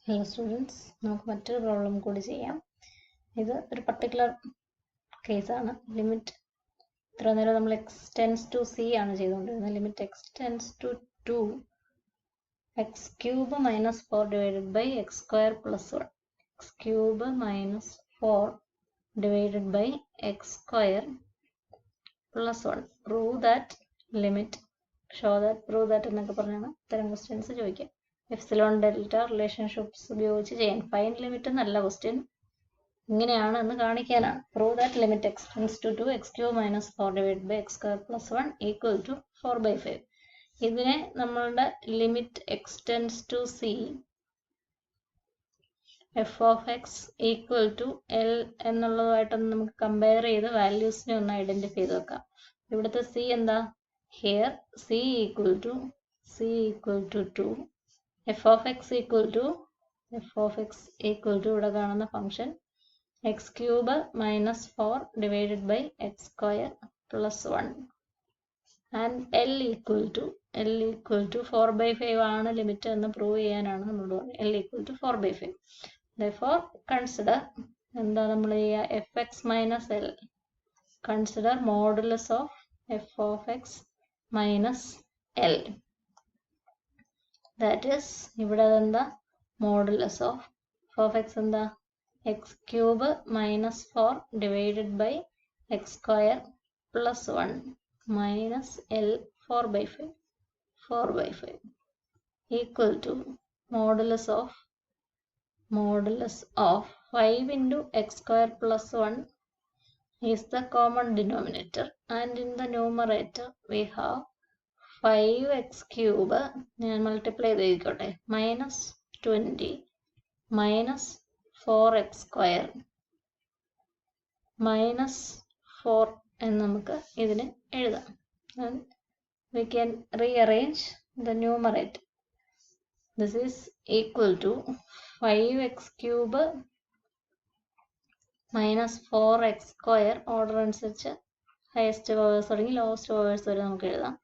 Hello students, നമുക്ക് മറ്റൊരു problem കൂടി ചെയ്യാം. ഇത് ഒരു പർട്ടിക്കുലർ കേസാണ്. ലിമിറ്റ് ഇത്ര നേരം നമ്മൾ എക്സ് ടെൻസ് ടു സി ആണ് ചെയ്തുകൊണ്ടിരുന്നത്. Limit x tends to 2 x cube minus 4 divided by x square plus 1 x cube minus 4 divided by x square plus 1 prove that limit show that prove that എന്നൊക്കെ പറഞ്ഞാണ് ഇത്തരം questions ചോദിക്കാം. Epsilon delta relationships ഉപയോഗിച്ച് ചെയ്യാൻ. Fine limit എന്നല്ല question, ഇങ്ങനെയാണ് എന്ന് കാണിക്കാനാണ്. Prove that limit x tends to 2 x cube minus 4 divide by x square plus 1 equal to 4/5. ഇതിനെ നമ്മളുടെ limit x tends to c f of x equal to L എന്നുള്ളതുമായിട്ടൊന്ന് നമുക്ക് കമ്പയർ ചെയ്ത് വാല്യൂസിനെ ഒന്ന് ഐഡന്റിഫൈ ചെയ്ത് വെക്കാം. ഇവിടുത്തെ സി എന്താ? Here C equal to 2 f of x equal to ഇവിടെ കാണുന്ന function x cube minus 4 divided by x square plus 1 and L equal to 4/5 ആണ് ലിമിറ്റ് എന്ന് പ്രൂവ് ചെയ്യാനാണ് നമ്മളോട് പറഞ്ഞത്. L equal to 4/5. therefore consider എന്താ നമ്മൾ ചെയ്യുക? F x minus L. Consider modulus of f of x minus L. That is ഇവിടെ എന്താ? മോഡുലസ് ഓഫ് എക്സ് എന്താ? X cube minus 4 divided by x square plus 1 minus L 4/5 equal to modulus of 5 into x square plus 1 is the common denominator, and in the numerator we have 5x cube ഞാൻ multiply ചെയ്തിരിക്കട്ടെ minus 20 minus 4x square minus 4 എന്ന് നമുക്ക് ഇതിന് എഴുതാം. we can rearrange the numerator. this is equal to 5x cube minus 4x square order അനുസരിച്ച് highest powers തുടങ്ങി lowest powers വരെ നമുക്ക് എഴുതാം.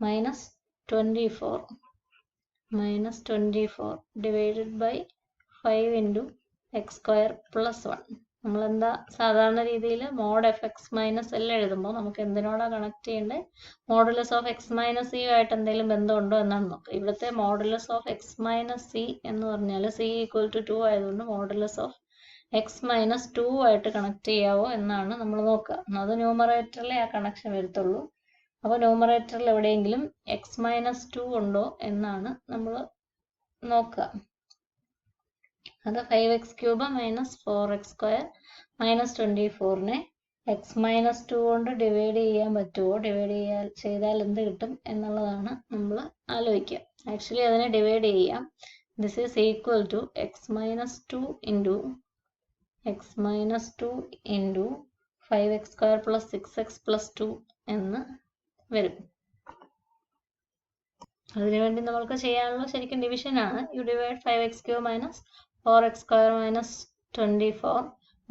Minus 24 divided by 5 into x square plus 1. നമ്മളെന്താ സാധാരണ രീതിയിൽ mod f x minus L എഴുതുമ്പോൾ നമുക്ക് എന്തിനോടാണ് കണക്ട് ചെയ്യേണ്ടത്? Modulus of x minus C ആയിട്ട് എന്തെങ്കിലും ബന്ധമുണ്ടോ എന്നാണ് നോക്കുക. ഇവിടുത്തെ modulus of x minus C എന്ന് പറഞ്ഞാൽ സി ഈക്വൽ ടു 2 ആയതുകൊണ്ട് മോഡുലസ് ഓഫ് എക്സ് മൈനസ് 2 ആയിട്ട് കണക്ട് ചെയ്യാവോ എന്നാണ് നമ്മൾ നോക്കുക. അത് ന്യൂമറേറ്ററിലെ ആ കണക്ഷൻ വരത്തുള്ളൂ. അപ്പോൾ ന്യൂമറേറ്ററിൽ എവിടെയെങ്കിലും എക്സ് മൈനസ് 2 ഉണ്ടോ എന്നാണ് നമ്മൾ നോക്കുക. അത് 5x cube minus 4x square minus 24നെ എക്സ് മൈനസ് 2 കൊണ്ട് ഡിവൈഡ് ചെയ്യാൻ പറ്റുമോ? ചെയ്താൽ എന്ത് കിട്ടും എന്നുള്ളതാണ് നമ്മൾ ആലോചിക്കുക. ആക്ച്വലി അതിനെ ഡിവൈഡ് ചെയ്യാം. This is equal to x minus 2 into 5x square plus 6x plus 2 എന്ന് വരും. അതിനുവേണ്ടി നമ്മൾക്ക് ചെയ്യാനുള്ള ശരിക്കും ഡിവിഷൻ ആണ്. You divide 5x cube minus 4x square minus 24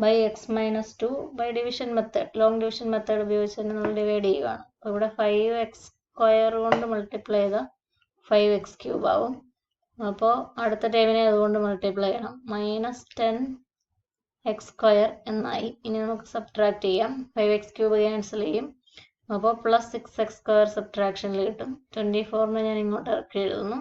by x minus 2 by division method, long division method ഉപയോഗിച്ച് തന്നെ നമ്മൾ ഡിവൈഡ് ചെയ്യുകയാണ്. അപ്പോൾ ഇവിടെ 5x സ്ക്വയർ കൊണ്ട് മൾട്ടിപ്ലൈ ചെയ്താൽ 5x ക്യൂബ് ആവും. അപ്പോൾ അടുത്ത ടൈമിനെ അതുകൊണ്ട് മൾട്ടിപ്ലൈ ചെയ്യണം. മൈനസ് 10x സ്ക്വയർ എന്നായി. ഇനി നമുക്ക് സബ്ട്രാക്ട് ചെയ്യാം. 5x ക്യൂബ് ക്യാൻസൽ ചെയ്യും. അപ്പോൾ പ്ലസ് 6x സ്ക്വയർ സബ്ട്രാക്ഷനിൽ കിട്ടും. 24നെ ഞാൻ ഇങ്ങോട്ട് ഇറക്കി എഴുതുന്നു.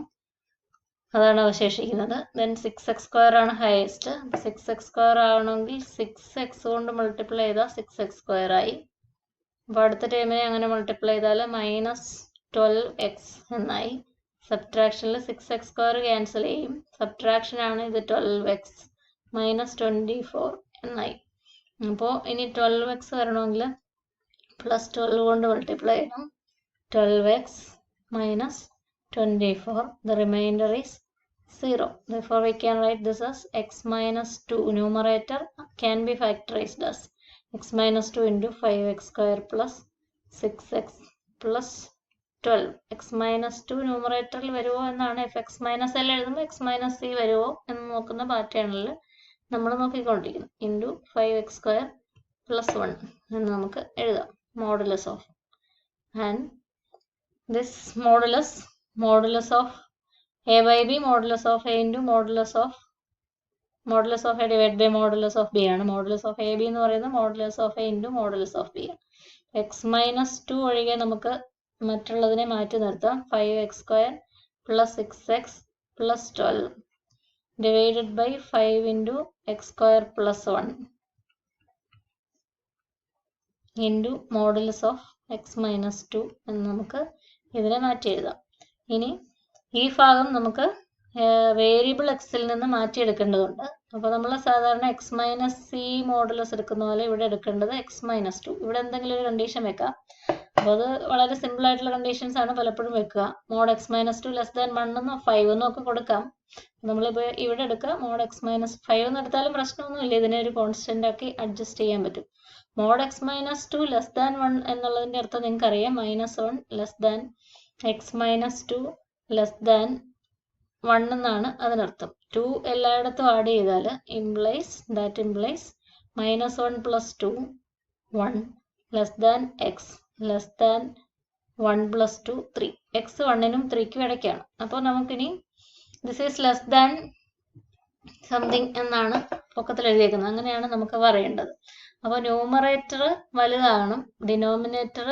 അതാണ് അവശേഷിക്കുന്നത്. ദെൻ 6x സ്ക്വയർ ആണ് ഹയസ്റ്റ്. 6x സ്ക്വയർ ആവണമെങ്കിൽ 6x കൊണ്ട് മൾട്ടിപ്ലൈ ചെയ്താൽ 6x സ്ക്വയർ ആയി. അപ്പോൾ അടുത്ത ടൈമിനെ അങ്ങനെ മൾട്ടിപ്ലൈ ചെയ്താൽ മൈനസ് 12x എന്നായി. സബ്ട്രാക്ഷനിൽ 6x സ്ക്വയർ ക്യാൻസൽ ചെയ്യും. സബ്ട്രാക്ഷൻ ആണ് ഇത് 12x മൈനസ് 24 എന്നായി. അപ്പോൾ ഇനി 12x വരണമെങ്കിൽ പ്ലസ് 12 കൊണ്ട് മൾട്ടിപ്ലൈ ചെയ്യണം. 12x minus 24. The remainder is 0. Therefore, we can write this as x minus 2. Numerator can be factorized as x minus 2 into 5x square plus 6x plus 12. x minus 2 numeratoril വരുമോ എന്നാണ്. fx minus l എഴുതുമ്പോൾ x minus c വരുമോ എന്ന് നോക്കുന്ന പാറ്റേണിൽ നമ്മൾ നോക്കിക്കൊണ്ടിരിക്കുന്നു. Into 5x square plus 1 എന്ന് നമുക്ക് എഴുതാം. Modulus of, and this modulus of a by b, modulus of a into modulus of modulus of a divide by modulus of b ആണ്. മോഡുലസ് ഓഫ് എ ബി എന്ന് പറയുന്നത് modulus of a into modulus of b ആണ്. x-2 ഒഴികെ നമുക്ക് മറ്റുള്ളതിനെ മാറ്റി നിർത്താം. 5x² + 6x + 12 divided by 5 into x² + 1 into modulus of x-2 എന്ന് നമുക്ക് ഇതിനെ മാറ്റി എഴുതാം. ഇനി ഈ ഭാഗം നമുക്ക് വേരിയബിൾ എക്സിൽ നിന്ന് മാറ്റിയെടുക്കേണ്ടതുണ്ട്. അപ്പോൾ നമ്മൾ സാധാരണ x-c മോഡുലസ് എടുക്കുന്ന പോലെ ഇവിടെ എടുക്കേണ്ടത് x-2. ഇവിടെ എന്തെങ്കിലും ഒരു കണ്ടീഷൻ വെക്കാം. അപ്പോൾ അത് വളരെ സിമ്പിൾ ആയിട്ടുള്ള കണ്ടീഷൻസ് ആണ് പലപ്പോഴും വെക്കുക. മോഡ് x-2 <1 എന്നോ 5 എന്നോ ഒക്കെ കൊടുക്കാം. നമ്മളിപ്പോൾ ഇവിടെ എടുക്കുക മോഡ് x-5 എന്ന് എടുത്താലും പ്രശ്നമൊന്നുമില്ല. ഇതിനെ ഒരു കോൺസ്റ്റന്റ് ആക്കി അഡ്ജസ്റ്റ് ചെയ്യാൻ പറ്റും. മോഡ് x-2 <1 എന്നുള്ളതിൻ്റെ അർത്ഥം നിങ്ങൾക്ക് അറിയാം. -1 x-2 1 എന്നാണ് അതിനർത്ഥം. 2 എല്ലായിടത്തും ആഡ് ചെയ്താൽ implies -1 + 2 1 x (1 + 2 3). x 1നും 3ക്കും ഇടയ്ക്കാണ്. അപ്പോൾ നമുക്കിനി this is less than something എന്നാണ് പൊക്കത്തിൽ എഴുതിയേക്കുന്നത്. അങ്ങനെയാണ് നമുക്ക് പറയേണ്ടത്. അപ്പോൾ ന്യൂമറേറ്റർ വലുതാകണം, ഡിനോമിനേറ്റർ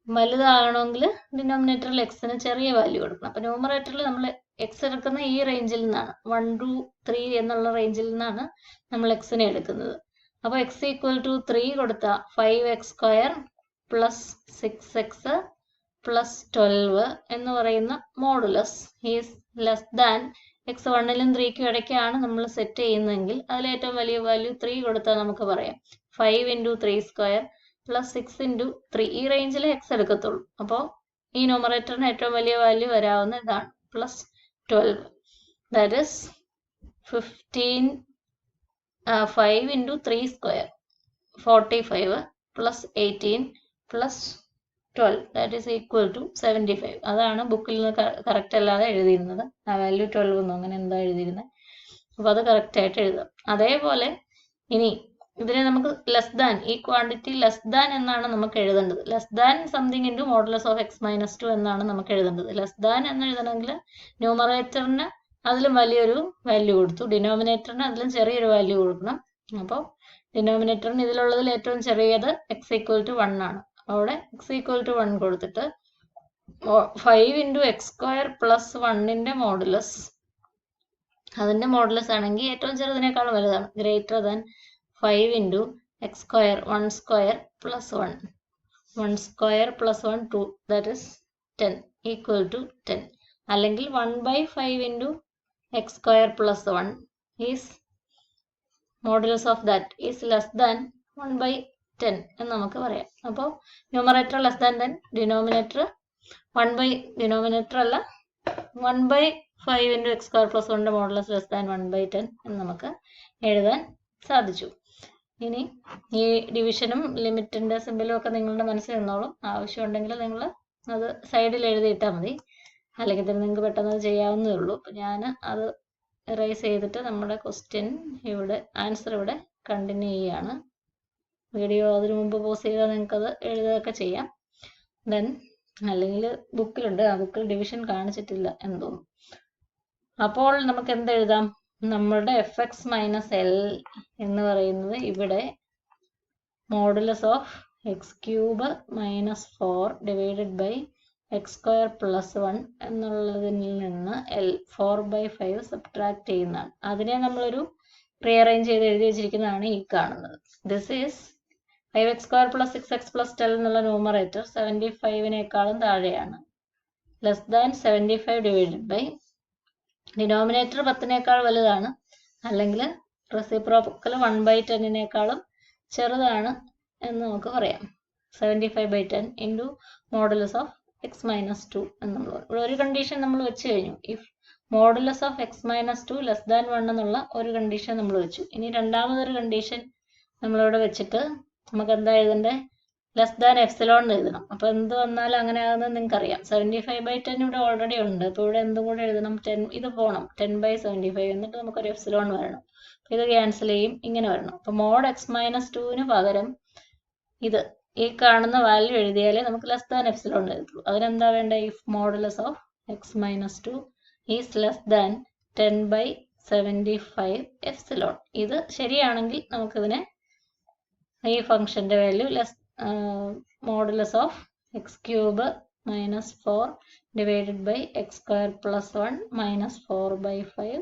വലുതാകണമെങ്കിൽ ഡിനോമിനേറ്ററിൽ എക്സിന് ചെറിയ വാല്യൂ കൊടുക്കണം. അപ്പോൾ ന്യൂമറേറ്ററിൽ നമ്മൾ എക്സ് എടുക്കുന്ന ഈ റേഞ്ചിൽ നിന്നാണ് 1 to 3 എന്നുള്ള റേഞ്ചിൽ നിന്നാണ് നമ്മൾ എക്സിനെ എടുക്കുന്നത്. അപ്പോൾ എക്സ് = 3 കൊടുത്താൽ 5x² + 6x + 12 എന്ന് പറയുന്ന modulus is less than x 1നും 3ക്കും ഇടയ്ക്കാണ് നമ്മൾ സെറ്റ് ചെയ്യുന്നതെങ്കിൽ അതിൽ ഏറ്റവും വലിയ വാല്യൂ 3 കൊടുത്താൽ നമുക്ക് പറയാം 5 × 3² + 6 × 3. ഈ റേഞ്ചിൽ എക്സ് എടുക്കത്തുള്ളൂ. അപ്പോൾ ഈ ന്യൂമറേറ്ററിന് ഏറ്റവും വലിയ വാല്യൂ വരാവുന്ന ഇതാണ് +12. That is 5 × 3² 45 + 18 + 12 that is = 75. അതാണ് ബുക്കിൽ നിന്ന് കറക്റ്റ് അല്ലാതെ എഴുതിയിരുന്നത്. ആ വാല്യൂ 12 എന്നോ അങ്ങനെ എന്താ എഴുതിയിരുന്നത്. അപ്പോൾ അത് കറക്റ്റായിട്ട് എഴുതാം. അതേപോലെ ഇനി ഇതിനെ നമുക്ക് ലെസ് ദാൻ, ഈ ക്വാണ്ടിറ്റി ലെസ് ദാൻ എന്നാണ് നമുക്ക് എഴുതേണ്ടത്. Less than something into modulus of x-2 എന്നാണ് നമുക്ക് എഴുതേണ്ടത്. ലെസ് ദാൻ എന്ന് എഴുതണമെങ്കിൽ ന്യൂമറേറ്ററിന് അതിലും വലിയൊരു വാല്യൂ കൊടുത്തു, ഡിനോമിനേറ്ററിന് അതിലും ചെറിയൊരു വാല്യൂ കൊടുക്കണം. അപ്പോൾ ഡിനോമിനേറ്ററിന് ഇതിലുള്ളതിൽ ഏറ്റവും ചെറിയത് x = 1 ആണ്. അവിടെ x = 1 കൊടുത്തിട്ട് 5 × x² + 1ന്റെ മോഡുലസ്, അതിൻ്റെ മോഡുലസ് ആണെങ്കിൽ ഏറ്റവും ചെറുതിനേക്കാൾ വലുതാണ്, greater than 5 × x² 1² + 1 1² + 1 2 that is 10 = 10. അല്ലെങ്കിൽ 1/5 × x² + 1 is modulus of that is less than 1/10 എന്ന് നമുക്ക് പറയാം. അപ്പോൾ numerator less than denominator denominator അല്ല 1/5 × x² + 1ന്റെ മോഡുലസ് ലെസ് ദാൻ 1/10 എന്ന് നമുക്ക് എഴുതാൻ സാധിച്ചു. ഇനി ഈ ഡിവിഷനും ലിമിറ്റിൻ്റെ സിമ്പിളും ഒക്കെ നിങ്ങളുടെ മനസ്സിൽ നിന്നോളും. ആവശ്യമുണ്ടെങ്കിൽ നിങ്ങൾ അത് സൈഡിൽ എഴുതിയിട്ടാൽ മതി. അല്ലെങ്കിൽ തന്നെ നിങ്ങൾക്ക് പെട്ടെന്ന് അത് ചെയ്യാവുന്നതേ ഉള്ളൂ. അപ്പോൾ ഞാൻ അത് എറേസ് ചെയ്തിട്ട് നമ്മുടെ ക്വസ്റ്റ്യൻ ഇവിടെ ആൻസർ ഇവിടെ കണ്ടിന്യൂ ചെയ്യുകയാണ്. വീഡിയോ അതിനു മുമ്പ് പോസ് ചെയ്താൽ നിങ്ങൾക്കത് എഴുതുകയൊക്കെ ചെയ്യാം. ദെൻ അല്ലെങ്കിൽ ബുക്കിലുണ്ട്, ആ ബുക്കിൽ ഡിവിഷൻ കാണിച്ചിട്ടില്ല എന്ന് തോന്നുന്നു. അപ്പോൾ നമുക്ക് എന്തെഴുതാം? നമ്മളുടെ fx - L എന്ന് പറയുന്നത് ഇവിടെ modulus of x³ - 4 divided by x² + 1 എന്നുള്ളതിൽ നിന്ന് 4/5 സബ്ട്രാക്ട് ചെയ്യുന്നതാണ്. അതിനെ നമ്മളൊരു റീഅറേഞ്ച് ചെയ്ത് എഴുതി വെച്ചിരിക്കുന്നതാണ് ഈ കാണുന്നത്. ദിസ് ഈസ് 5x² + 6x + 12 എന്നുള്ള ന്യൂമറേറ്റർ 75നേക്കാളും താഴെയാണ്, less than 75 divided by denominator 10നേക്കാൾ വലുതാണ്, അല്ലെങ്കിൽ റെസിപ്രോക്കൽ 1/10നേക്കാളും ചെറുതാണ് എന്ന് നമുക്ക് പറയാം. 75/10 ഇൻറ്റു മോഡുലസ് ഓഫ് x-2 എന്നുള്ളത്. ഇവിടെ ഒരു കണ്ടീഷൻ നമ്മൾ വെച്ച് കഴിഞ്ഞു. If modulus of x-2 less than 1 എന്നുള്ള ഒരു കണ്ടീഷൻ നമ്മൾ വെച്ചു. ഇനി രണ്ടാമതൊരു കണ്ടീഷൻ നമ്മളിവിടെ വെച്ചിട്ട് നമുക്ക് എന്താ എഴുതണ്ടേ? ലെസ് ദാൻ എപ്സിലോൺ എഴുതണം. അപ്പോൾ എന്ത് വന്നാലും അങ്ങനെ ആകുന്നത് നിങ്ങൾക്ക് അറിയാം. 75/10 ഇവിടെ ഓൾറെഡി ഉണ്ട്. അപ്പോൾ ഇവിടെ എന്തും കൂടെ എഴുതണം, 10 ഇത് പോകണം, 10/75. എന്നിട്ട് നമുക്കൊരു എപ്സിലോൺ വരണം. അപ്പോൾ ഇത് ക്യാൻസൽ ചെയ്യും, ഇങ്ങനെ വരണം. അപ്പോൾ മോഡ് x-2ന് പകരം ഇത് ഈ കാണുന്ന വാല്യൂ എഴുതിയാലേ നമുക്ക് ലെസ് ദാൻ എപ്സിലോൺ എഴുതുള്ളൂ. അതിനെന്താ വേണ്ടത്? If modulus of x-2 is less than 10/75 75 epsilon. ഇത് ശരിയാണെങ്കിൽ നമുക്കിതിനെ ഈ ഫംഗ്ഷന്റെ value modulus of x cube minus 4 divided by x square plus 1 minus 4/5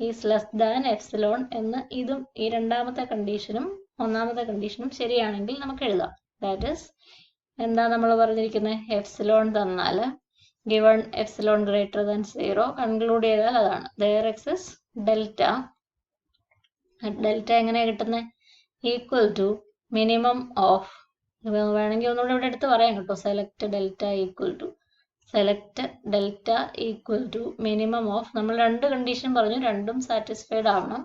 is less than epsilon എന്ന് ഇതും ഈ രണ്ടാമത്തെ കണ്ടീഷനും ഒന്നാമത്തെ കണ്ടീഷനും ശരിയാണെങ്കിൽ നമുക്ക് എഴുതാം. ദാറ്റ് ഈസ് എന്താ നമ്മൾ പറഞ്ഞിരിക്കുന്നത്, എപ്സിലോൺ തന്നാൽ given epsilon greater than 0 conclude ചെയ്താൽ അതാണ് there exists ഡെൽറ്റ. ഡെൽറ്റ എങ്ങനെയാണ് കിട്ടുന്നത്? ഈക്വൽ ടു മിനിമം ഓഫ്, വേണമെങ്കിൽ ഒന്നുകൂടെ ഇവിടെ എടുത്ത് പറയാം കേട്ടോ, select delta equal to minimum of, നമ്മൾ രണ്ട് കണ്ടീഷൻ പറഞ്ഞു, രണ്ടും സാറ്റിസ്ഫൈഡ് ആവണം.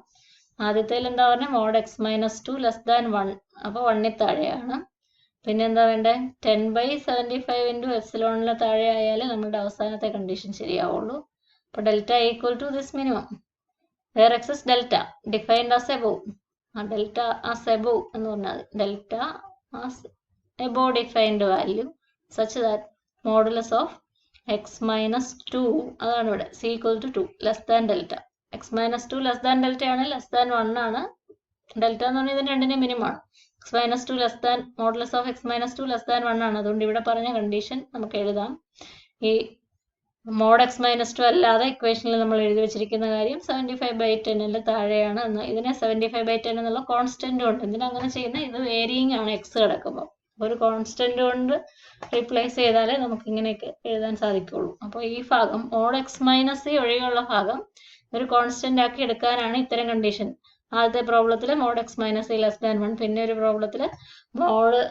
ആദ്യത്തേൽ എന്താ പറഞ്ഞാൽ mod x minus 2 less than 1, അപ്പോൾ 1 താഴെയാണ്. പിന്നെ എന്താ വേണ്ടേ, 10/75 ഇൻറ്റു എപ്സിലോണിലെ താഴെ ആയാൽ നമ്മുടെ അവസാനത്തെ കണ്ടീഷൻ ശരിയാവുള്ളൂ. അപ്പോൾ delta equal to this minimum. Where x is delta defined as above. ആ ഡെൽറ്റ ആസ് എബോവ് എന്ന് പറഞ്ഞാൽ delta as above defined value such that modulus of x minus 2 അതാണ് ഇവിടെ c equal to 2 less than delta. X minus 2 less than delta ആണ്, less than 1 ആണ്. Delta എന്ന് പറഞ്ഞാൽ ഇതിന് രണ്ടിന്റെ മിനിമം ആണ്. X minus 2 less than modulus of x minus 2 less than 1 ആണ്. അതുകൊണ്ട് ഇവിടെ പറഞ്ഞ കണ്ടീഷൻ നമുക്ക് എഴുതാം. ഈ മോഡ് എക്സ് മൈനസ് 2 അല്ലാതെ ഇക്വേഷനിൽ നമ്മൾ എഴുതി വെച്ചിരിക്കുന്ന കാര്യം 75/10 താഴെയാണ് എന്ന്. ഇതിനെ 75/10 എന്നുള്ള കോൺസ്റ്റന്റ് കൊണ്ട്, എന്തിനാ അങ്ങനെ ചെയ്യുന്നത്, ഇത് വേരിയിങ് ആണ് എക്സ് കിടക്കുമ്പോൾ. ഒരു കോൺസ്റ്റന്റ് കൊണ്ട് റീപ്ലേസ് ചെയ്താലേ നമുക്ക് ഇങ്ങനെയൊക്കെ എഴുതാൻ സാധിക്കുള്ളൂ. അപ്പോൾ ഈ ഭാഗം മോഡ് എക്സ് മൈനസ് സി ഒഴികെയുള്ള ഭാഗം ഒരു കോൺസ്റ്റന്റ് ആക്കി എടുക്കാനാണ് ഇത്തരം കണ്ടീഷൻ. ആദ്യത്തെ പ്രോബ്ലത്തിൽ mod x minus c less than 1, പിന്നെ ഒരു പ്രോബ്ലത്തിൽ mod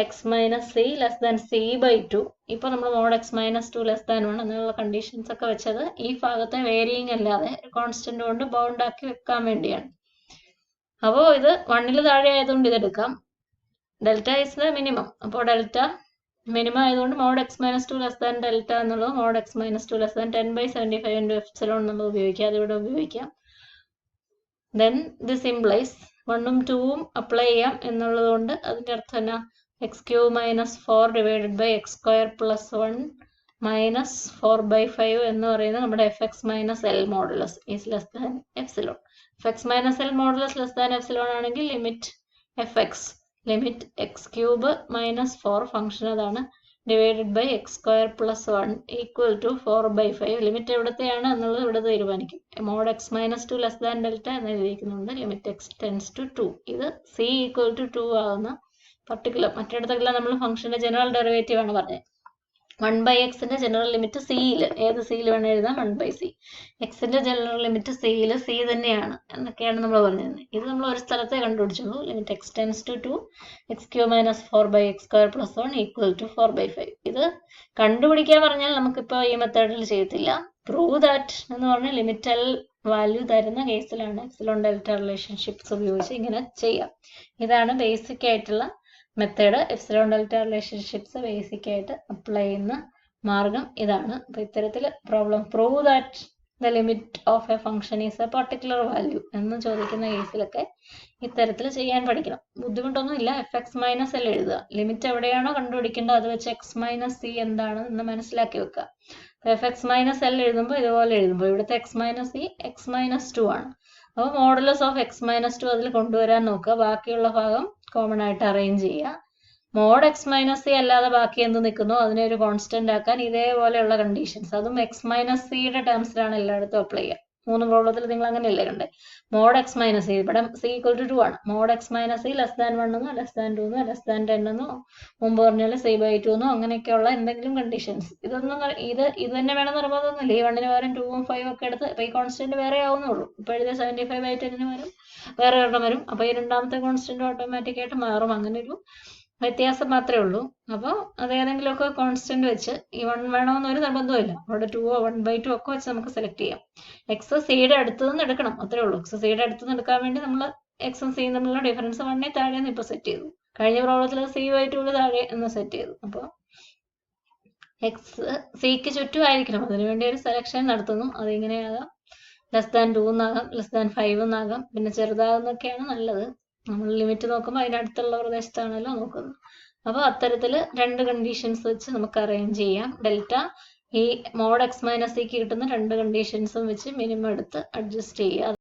x minus c less than c/2. ഇപ്പോൾ നമ്മൾ mod x minus 2 less than 1 എന്നുള്ള കണ്ടീഷൻസ് ഒക്കെ വെച്ചത് ഈ ഭാഗത്തെ വേരിയിങ് അല്ലാതെ കോൺസ്റ്റന്റ് കൊണ്ട് ബൗണ്ട് ആക്കി വെക്കാൻ വേണ്ടിയാണ്. അപ്പോൾ ഇത് 1ൽ താഴെ ആയതുകൊണ്ട് ഇതെടുക്കാം. Delta is the minimum. അപ്പോൾ ഡെൽറ്റ മിനിമം ആയതുകൊണ്ട് mod x minus 2 less than delta എന്നുള്ളത് mod x minus 2 less than 10/75 into epsilon നമ്മൾ ഉപയോഗിക്കാം. അതിവിടെ ഉപയോഗിക്കാം. ദെൻ ദിസ് ഇംപ്ലൈസ് 1ഉം 2ഉം അപ്ലൈ ചെയ്യാം എന്നുള്ളത് കൊണ്ട് അതിൻ്റെ അർത്ഥം എന്നാ, x cube minus 4 divided by x square plus 1 minus 4/5 എന്ന് പറയുന്നത് നമ്മുടെ f x minus L modulus is less than epsilon. F x minus L modulus less than epsilon ആണെങ്കിൽ limit f x limit x cube minus 4 function അതാണ് divided by x square plus 1 equal to 4/5. Limit എവിടത്തെയാണ് എന്നുള്ളത് ഇവിടെ തീരുമാനിക്കും. Mod x minus 2 less than delta എന്ന് എഴുതിയിരിക്കുന്നുണ്ട്. Limit x tends to 2. ഇത് C equal to 2 ആകുന്ന പർട്ടിക്കുലർ, മറ്റിടത്തെല്ലാം നമ്മൾ ഫംഗ്ഷന്റെ ജനറൽ ഡെറിവേറ്റീവ് ആണ് പറഞ്ഞത്. 1/xന്റെ ജനറൽ ലിമിറ്റ് സിയിൽ, ഏത് സിയിൽ വേണം എഴുതാം, 1/c. എക്സിന്റെ ജനറൽ ലിമിറ്റ് സിയിൽ സി തന്നെയാണ് എന്നൊക്കെയാണ് നമ്മൾ പറഞ്ഞിരുന്നത്. ഇത് നമ്മൾ ഒരു സ്ഥലത്തെ കണ്ടുപിടിച്ചുള്ളൂ. Limit x tends to 2 x cube minus 4/x square plus 1 equal to 4/5. ഇത് കണ്ടുപിടിക്കാൻ പറഞ്ഞാൽ നമുക്കിപ്പോൾ ഈ മെത്തേഡിൽ ചെയ്യത്തില്ല. പ്രൂവ് ദാറ്റ് എന്ന് പറഞ്ഞാൽ ലിമിറ്റൽ വാല്യൂ തരുന്ന കേസിലാണ് എപ്സിലോൺ ഡെൽറ്റ റിലേഷൻഷിപ്സ് ഉപയോഗിച്ച് ഇങ്ങനെ ചെയ്യാം. ഇതാണ് ബേസിക് ആയിട്ടുള്ള method. Epsilon delta relationships basic ആയിട്ട് അപ്ലൈ ചെയ്യുന്ന മാർഗം ഇതാണ്. അപ്പോൾ ഇത്തരത്തിൽ problem prove that the limit of A function is A particular value എന്ന് ചോദിക്കുന്ന കേസിലൊക്കെ ഇത്തരത്തിൽ ചെയ്യാൻ പഠിക്കണം. ബുദ്ധിമുട്ടൊന്നുമില്ല. എഫ് എക്സ് മൈനസ് എൽ എഴുതുക. ലിമിറ്റ് എവിടെയാണോ കണ്ടുപിടിക്കേണ്ടത് അത് വെച്ച് എക്സ് മൈനസ് സി എന്താണ് എന്ന് മനസ്സിലാക്കി വെക്കുക. എഫ് എക്സ് മൈനസ് എൽ എഴുതുമ്പോൾ ഇതുപോലെ എഴുതുമ്പോൾ ഇവിടുത്തെ X minus C X minus 2 ആണ്. അപ്പോൾ മോഡുലസ് ഓഫ് എക്സ് മൈനസ് 2 അതിൽ കൊണ്ടുവരാൻ നോക്കുക. ബാക്കിയുള്ള ഭാഗം കോമൺ ആയിട്ട് അറേഞ്ച് ചെയ്യുക. മോഡ് എക്സ് മൈനസ് സി അല്ലാതെ ബാക്കി എന്ത് നിൽക്കുന്നോ അതിനെ ഒരു കോൺസ്റ്റന്റ് ആക്കാൻ ഇതേപോലെയുള്ള കണ്ടീഷൻസ്, അതും എക്സ് മൈനസ് സിയുടെ ടേംസിലാണ് എല്ലായിടത്തും അപ്ലൈ ചെയ്യുക. 3 പ്രോബ്ലത്തിൽ നിങ്ങൾ അങ്ങനെയല്ലേ കണ്ടേ. മോഡ് എക്സ് മൈനസ് സി, ഇവിടെ സി ഈക്വൽ ടു 2 ആണ്. Mod x minus c less than 1 എന്നോ ലെസ് ദാൻ 2 എന്നോ ലെസ് ദാൻ 10 എന്നോ മുമ്പ് പറഞ്ഞാൽ c/2 എന്നോ അങ്ങനെയൊക്കെയുള്ള എന്തെങ്കിലും കണ്ടീഷൻസ്. ഇതൊന്നും ഇത് തന്നെ വേണം നിർബന്ധമൊന്നുമില്ല. ഈ 1ന് പകരം 2ഉം 5ഉം ഒക്കെ എടുത്ത് ഇപ്പോൾ ഈ കോൺസ്റ്റന്റ് വേറെ ആവുന്നുള്ളൂ. ഇപ്പോൾ എഴുതിയ 75/10 വരും, വേറെ ഒരെണ്ണം വരും. അപ്പോൾ ഈ രണ്ടാമത്തെ കോൺസ്റ്റന്റ് ഓട്ടോമാറ്റിക് ആയിട്ട് മാറും. അങ്ങനെ ഒരു വ്യത്യാസം മാത്രമേ ഉള്ളൂ. അപ്പോൾ അത് ഏതെങ്കിലുമൊക്കെ കോൺസ്റ്റന്റ് വെച്ച്, ഈ 1 വേണമെന്നൊരു നിർബന്ധമില്ല. അവിടെ 2ഓ 1/2 ഒക്കെ വെച്ച് നമുക്ക് സെലക്ട് ചെയ്യാം. എക്സ് സിയുടെ അടുത്ത് നിന്ന് എടുക്കണം, അത്രേ ഉള്ളൂ. എക്സ് സിയുടെ അടുത്ത് നിന്ന് എടുക്കാൻ വേണ്ടി നമ്മൾ എക്സും സിയും തമ്മിലുള്ള ഡിഫറൻസ് 1 താഴെ നിന്ന് ഇപ്പോൾ സെറ്റ് ചെയ്തു. കഴിഞ്ഞ പ്രോബ്ലത്തിൽ c/2 താഴെ എന്ന് സെറ്റ് ചെയ്തു. അപ്പോൾ എക്സ് സിക്ക് ചുറ്റും ആയിരിക്കണം, അതിനുവേണ്ടി ഒരു സെലക്ഷൻ നടത്തുന്നു. അതിങ്ങനെയാകാം, ലെസ് ദാൻ 2 എന്നാകാം, ലെസ് ദാൻ 5 എന്നാകാം. പിന്നെ ചെറുതാകുന്നൊക്കെയാണ് നല്ലത്. നമ്മൾ ലിമിറ്റ് നോക്കുമ്പോൾ അതിനടുത്തുള്ള പ്രദേശത്താണല്ലോ നോക്കുന്നത്. അപ്പോൾ അത്തരത്തിൽ 2 കണ്ടീഷൻസ് വെച്ച് നമുക്ക് അറേഞ്ച് ചെയ്യാം. ഡെൽറ്റ ഈ mod x മൈനസ് സിക്ക് കിട്ടുന്ന രണ്ട് കണ്ടീഷൻസും വെച്ച് മിനിമം എടുത്ത് അഡ്ജസ്റ്റ് ചെയ്യുക.